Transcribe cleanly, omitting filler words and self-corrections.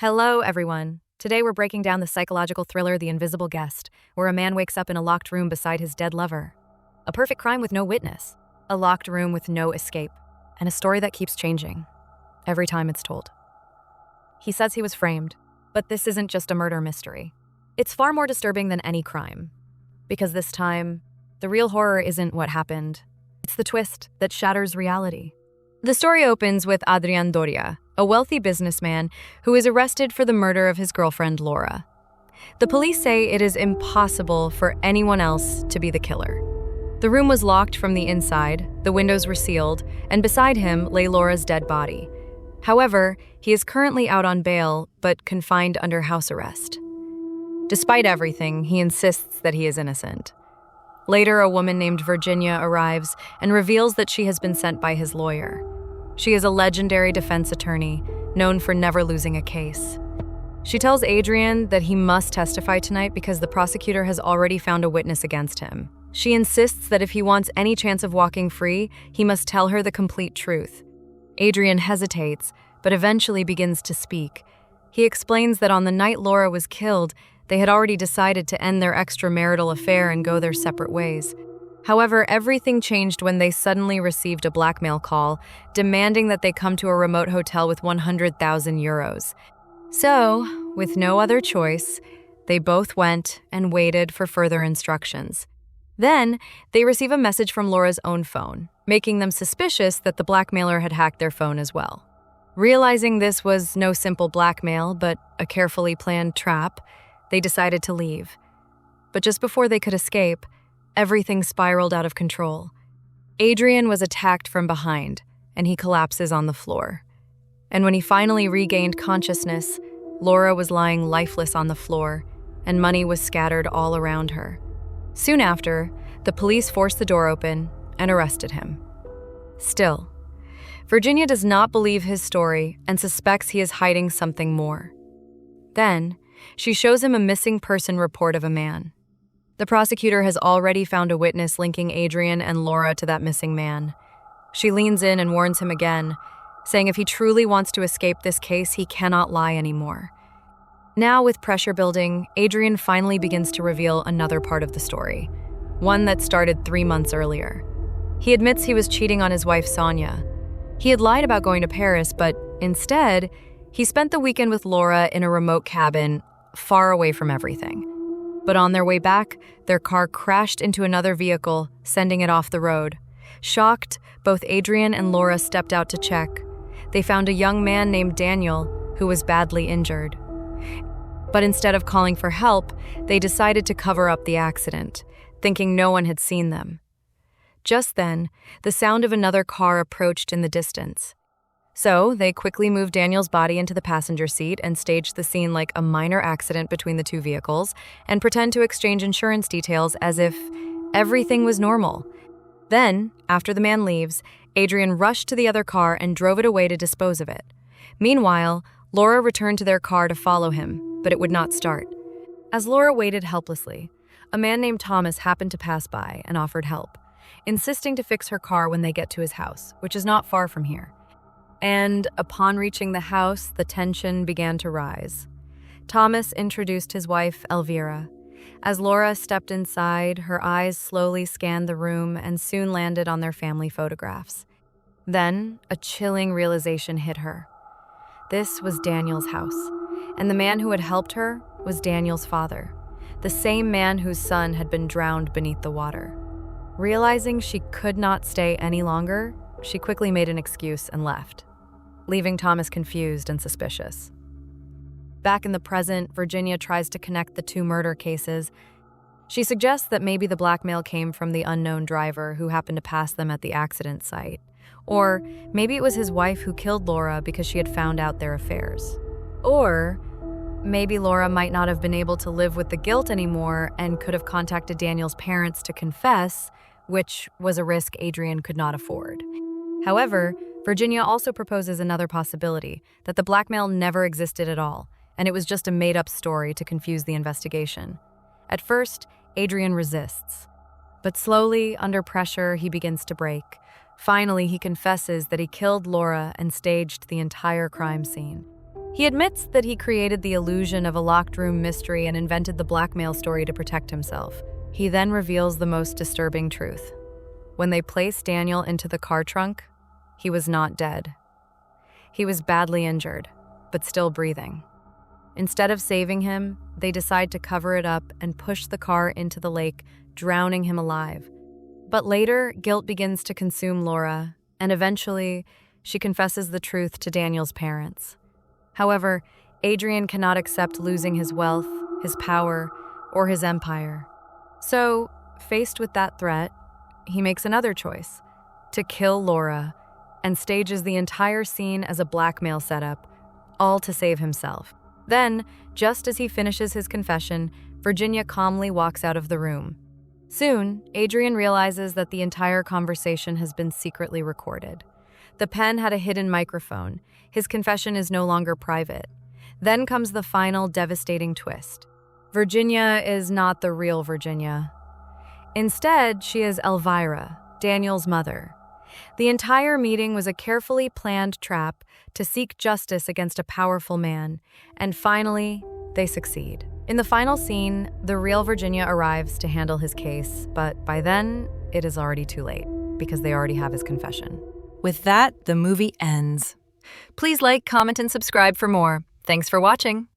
Hello, everyone. Today we're breaking down the psychological thriller The Invisible Guest, where a man wakes up in a locked room beside his dead lover. A perfect crime with no witness, a locked room with no escape, and a story that keeps changing every time it's told. He says he was framed, but this isn't just a murder mystery. It's far more disturbing than any crime. Because this time, the real horror isn't what happened. It's the twist that shatters reality. The story opens with Adrian Doria, a wealthy businessman who is arrested for the murder of his girlfriend Laura. The police say it is impossible for anyone else to be the killer. The room was locked from the inside, the windows were sealed, and beside him lay Laura's dead body. However, he is currently out on bail, but confined under house arrest. Despite everything, he insists that he is innocent. Later, a woman named Virginia arrives and reveals that she has been sent by his lawyer. She is a legendary defense attorney, known for never losing a case. She tells Adrian that he must testify tonight because the prosecutor has already found a witness against him. She insists that if he wants any chance of walking free, he must tell her the complete truth. Adrian hesitates, but eventually begins to speak. He explains that on the night Laura was killed, they had already decided to end their extramarital affair and go their separate ways. However, everything changed when they suddenly received a blackmail call demanding that they come to a remote hotel with 100,000 euros. So, with no other choice, they both went and waited for further instructions. Then, they receive a message from Laura's own phone, making them suspicious that the blackmailer had hacked their phone as well. Realizing this was no simple blackmail, but a carefully planned trap, they decided to leave. But just before they could escape, everything spiraled out of control. Adrian was attacked from behind, and he collapses on the floor. And when he finally regained consciousness, Laura was lying lifeless on the floor, and money was scattered all around her. Soon after, the police forced the door open and arrested him. Still, Virginia does not believe his story and suspects he is hiding something more. Then, she shows him a missing person report of a man. The prosecutor has already found a witness linking Adrian and Laura to that missing man. She leans in and warns him again, saying if he truly wants to escape this case, he cannot lie anymore. Now, with pressure building, Adrian finally begins to reveal another part of the story, one that started 3 months earlier. He admits he was cheating on his wife, Sonia. He had lied about going to Paris, but instead, he spent the weekend with Laura in a remote cabin, far away from everything. But on their way back, their car crashed into another vehicle, sending it off the road. Shocked, both Adrian and Laura stepped out to check. They found a young man named Daniel, who was badly injured. But instead of calling for help, they decided to cover up the accident, thinking no one had seen them. Just then, the sound of another car approached in the distance. So, they quickly moved Daniel's body into the passenger seat and staged the scene like a minor accident between the two vehicles and pretend to exchange insurance details as if everything was normal. Then, after the man leaves, Adrian rushed to the other car and drove it away to dispose of it. Meanwhile, Laura returned to their car to follow him, but it would not start. As Laura waited helplessly, a man named Thomas happened to pass by and offered help, insisting to fix her car when they get to his house, which is not far from here. And upon reaching the house, the tension began to rise. Thomas introduced his wife, Elvira. As Laura stepped inside, her eyes slowly scanned the room and soon landed on their family photographs. Then, a chilling realization hit her. This was Daniel's house, and the man who had helped her was Daniel's father, the same man whose son had been drowned beneath the water. Realizing she could not stay any longer, she quickly made an excuse and left, leaving Thomas confused and suspicious. Back in the present, Virginia tries to connect the two murder cases. She suggests that maybe the blackmail came from the unknown driver who happened to pass them at the accident site. Or maybe it was his wife who killed Laura because she had found out their affairs. Or maybe Laura might not have been able to live with the guilt anymore and could have contacted Daniel's parents to confess, which was a risk Adrian could not afford. However, Virginia also proposes another possibility, that the blackmail never existed at all, and it was just a made-up story to confuse the investigation. At first, Adrian resists. But slowly, under pressure, he begins to break. Finally, he confesses that he killed Laura and staged the entire crime scene. He admits that he created the illusion of a locked room mystery and invented the blackmail story to protect himself. He then reveals the most disturbing truth. When they placed Daniel into the car trunk, he was not dead. He was badly injured, but still breathing. Instead of saving him, they decide to cover it up and push the car into the lake, drowning him alive. But later, guilt begins to consume Laura, and eventually, she confesses the truth to Daniel's parents. However, Adrian cannot accept losing his wealth, his power, or his empire. So, faced with that threat, he makes another choice: to kill Laura, and stages the entire scene as a blackmail setup, all to save himself. Then, just as he finishes his confession, Virginia calmly walks out of the room. Soon, Adrian realizes that the entire conversation has been secretly recorded. The pen had a hidden microphone. His confession is no longer private. Then comes the final devastating twist. Virginia is not the real Virginia. Instead, she is Elvira, Daniel's mother. The entire meeting was a carefully planned trap to seek justice against a powerful man, and finally, they succeed. In the final scene, the real Virginia arrives to handle his case, but by then, it is already too late, because they already have his confession. With that, the movie ends. Please like, comment, and subscribe for more. Thanks for watching.